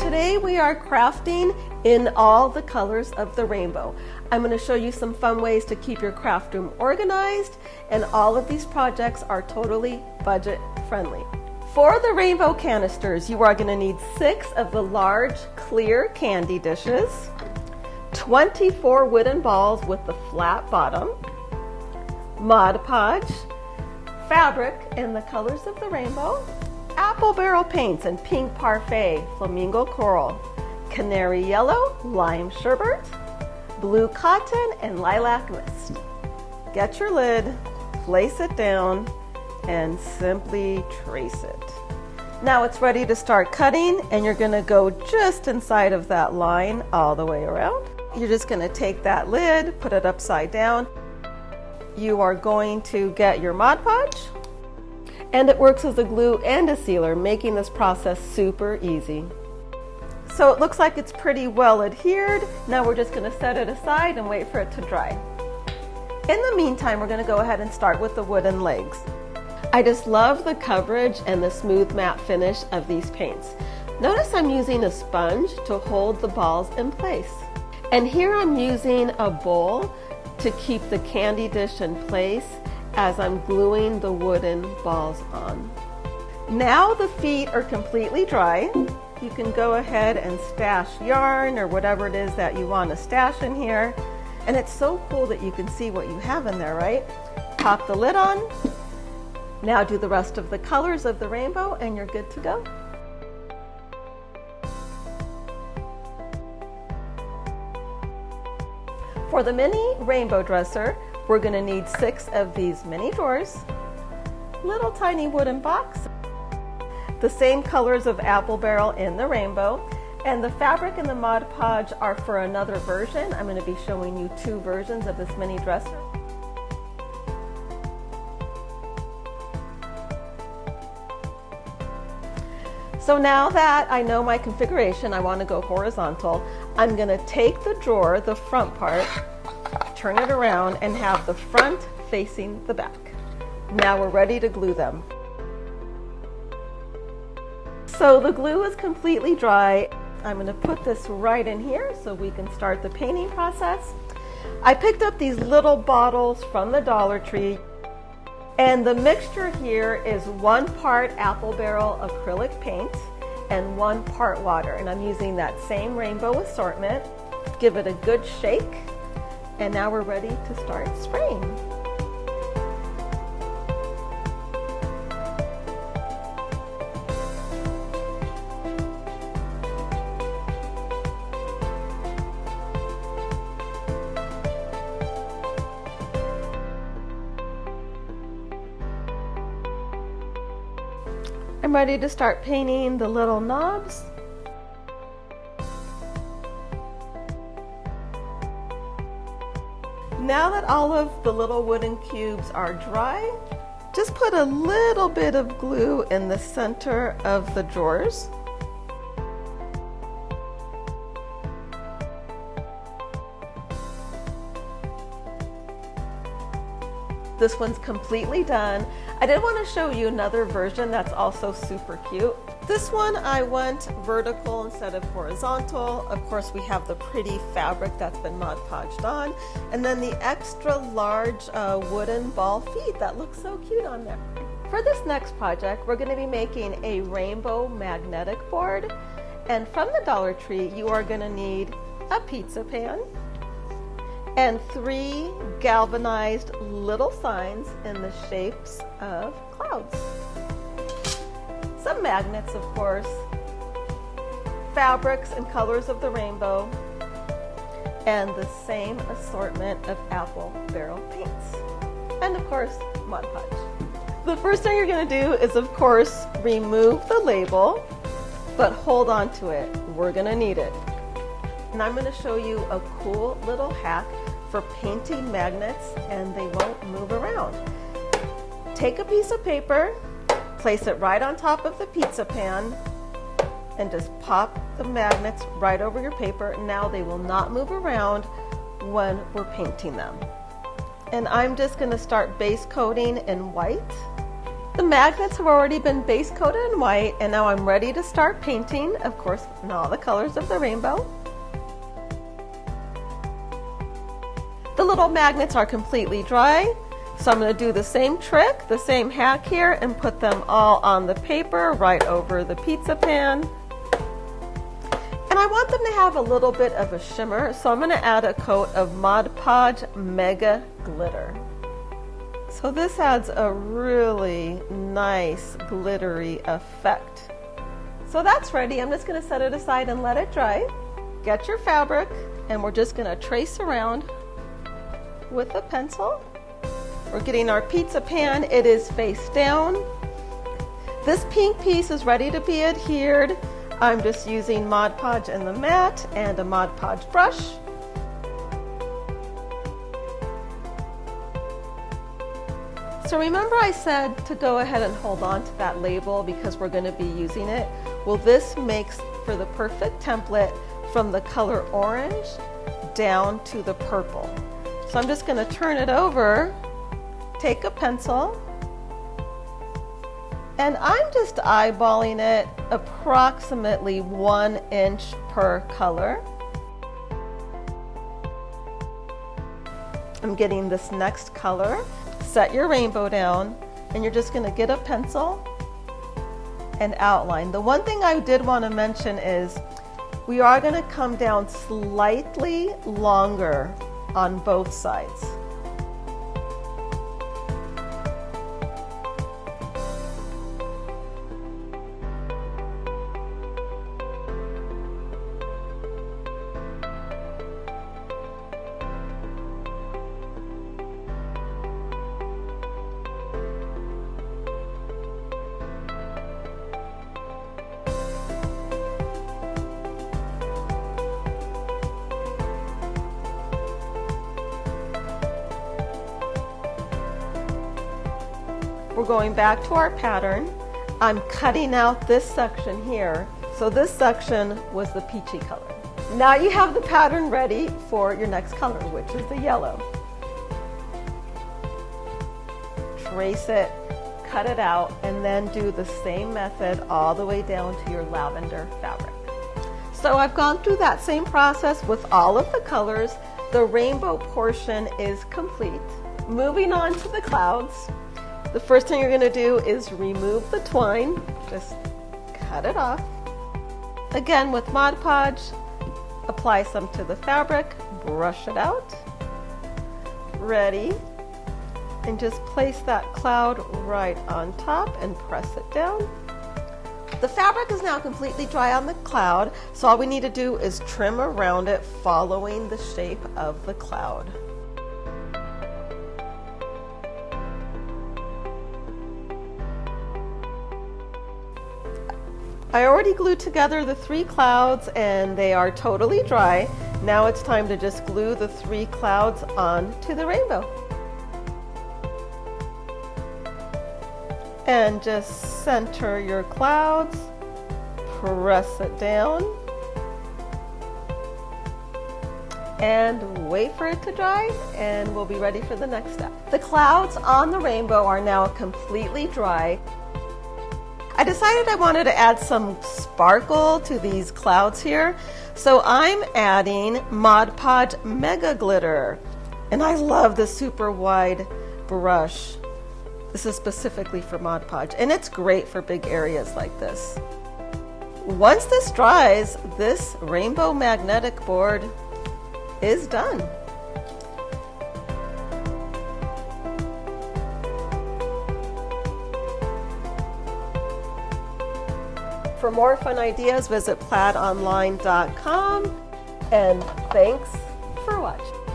Today we are crafting in all the colors of the rainbow. I'm going to show you some fun ways to keep your craft room organized, and all of these projects are totally budget friendly. For the rainbow canisters, you are going to need 6 of the large clear candy dishes, 24 wooden balls with the flat bottom, Mod Podge, fabric in the colors of the rainbow, apple barrel paints in pink parfait, flamingo coral, canary yellow, lime sherbet, blue cotton, and lilac mist. Get your lid, place it down, and simply trace it. Now it's ready to start cutting, and you're going to go just inside of that line all the way around. You're just going to take that lid, put it upside down. You are going to get your Mod Podge, and it works as a glue and a sealer, making this process super easy. So it looks like it's pretty well adhered. Now we're just going to set it aside and wait for it to dry. In the meantime, we're going to go ahead and start with the wooden legs. I just love the coverage and the smooth matte finish of these paints. Notice I'm using a sponge to hold the balls in place. And here I'm using a bowl to keep the candy dish in place as I'm gluing the wooden balls on. Now the feet are completely dry. You can go ahead and stash yarn or whatever it is that you want to stash in here. And it's so cool that you can see what you have in there, right? Pop the lid on. Now do the rest of the colors of the rainbow and you're good to go. For the mini rainbow dresser, we're going to need 6 of these mini drawers, little tiny wooden box, the same colors of apple barrel in the rainbow, and the fabric and the Mod Podge are for another version. I'm going to be showing you 2 versions of this mini dresser. So now that I know my configuration, I want to go horizontal. I'm going to take the drawer, the front part, turn it around, and have the front facing the back. Now we're ready to glue them. So the glue is completely dry. I'm going to put this right in here so we can start the painting process. I picked up these little bottles from the Dollar Tree. And the mixture here is 1 part apple barrel acrylic paint and 1 part water. And I'm using that same rainbow assortment. Give it a good shake. And now we're ready to start spraying. I'm ready to start painting the little knobs. Now that all of the little wooden cubes are dry, just put a little bit of glue in the center of the drawers. This one's completely done. I did want to show you another version that's also super cute. This one I went vertical instead of horizontal. Of course, we have the pretty fabric that's been Mod Podged on, and then the extra large wooden ball feet that look so cute on there. For this next project, we're going to be making a rainbow magnetic board, and from the Dollar Tree, you are going to need a pizza pan and 3 galvanized little signs in the shapes of clouds. Some magnets, of course, fabrics and colors of the rainbow, and the same assortment of apple barrel paints. And of course, Mod Podge. The first thing you're going to do is, of course, remove the label, but hold on to it. We're going to need it. And I'm going to show you a cool little hack for painting magnets and they won't move around. Take a piece of paper, place it right on top of the pizza pan, and just pop the magnets right over your paper. Now they will not move around when we're painting them. And I'm just going to start base coating in white The magnets have already been base coated in white, and now I'm ready to start painting, of course, in all the colors of the rainbow. The little magnets are completely dry, so I'm going to do the same trick, the same hack here, and put them all on the paper right over the pizza pan. And I want them to have a little bit of a shimmer, so I'm going to add a coat of Mod Podge Mega Glitter. So this adds a really nice glittery effect. So that's ready. I'm just going to set it aside and let it dry. Get your fabric, and we're just going to trace around with a pencil. We're getting our pizza pan. It is face down. This pink piece is ready to be adhered. I'm just using Mod Podge in the mat and a Mod Podge brush. So remember I said to go ahead and hold on to that label because we're going to be using it. Well, this makes for the perfect template from the color orange down to the purple. So I'm just going to turn it over, take a pencil, and I'm just eyeballing it approximately 1 inch per color. I'm getting this next color. Set your rainbow down, and you're just going to get a pencil and outline. The one thing I did want to mention is we are going to come down slightly longer on both sides. We're going back to our pattern. I'm cutting out this section here. So this section was the peachy color. Now you have the pattern ready for your next color, which is the yellow. Trace it, cut it out, and then do the same method all the way down to your lavender fabric. So I've gone through that same process with all of the colors. The rainbow portion is complete. Moving on to the clouds. The first thing you're going to do is remove the twine. Just cut it off. Again, with Mod Podge, apply some to the fabric, brush it out. Ready. And just place that cloud right on top and press it down. The fabric is now completely dry on the cloud, so all we need to do is trim around it following the shape of the cloud. I already glued together the 3 clouds and they are totally dry. Now it's time to just glue the 3 clouds onto the rainbow. And just center your clouds, press it down, and wait for it to dry, and we'll be ready for the next step. The clouds on the rainbow are now completely dry. I decided I wanted to add some sparkle to these clouds here, so I'm adding Mod Podge Mega Glitter. And I love the super wide brush. This is specifically for Mod Podge, and it's great for big areas like this. Once this dries, this rainbow magnetic board is done. For more fun ideas, visit plaidonline.com, and thanks for watching.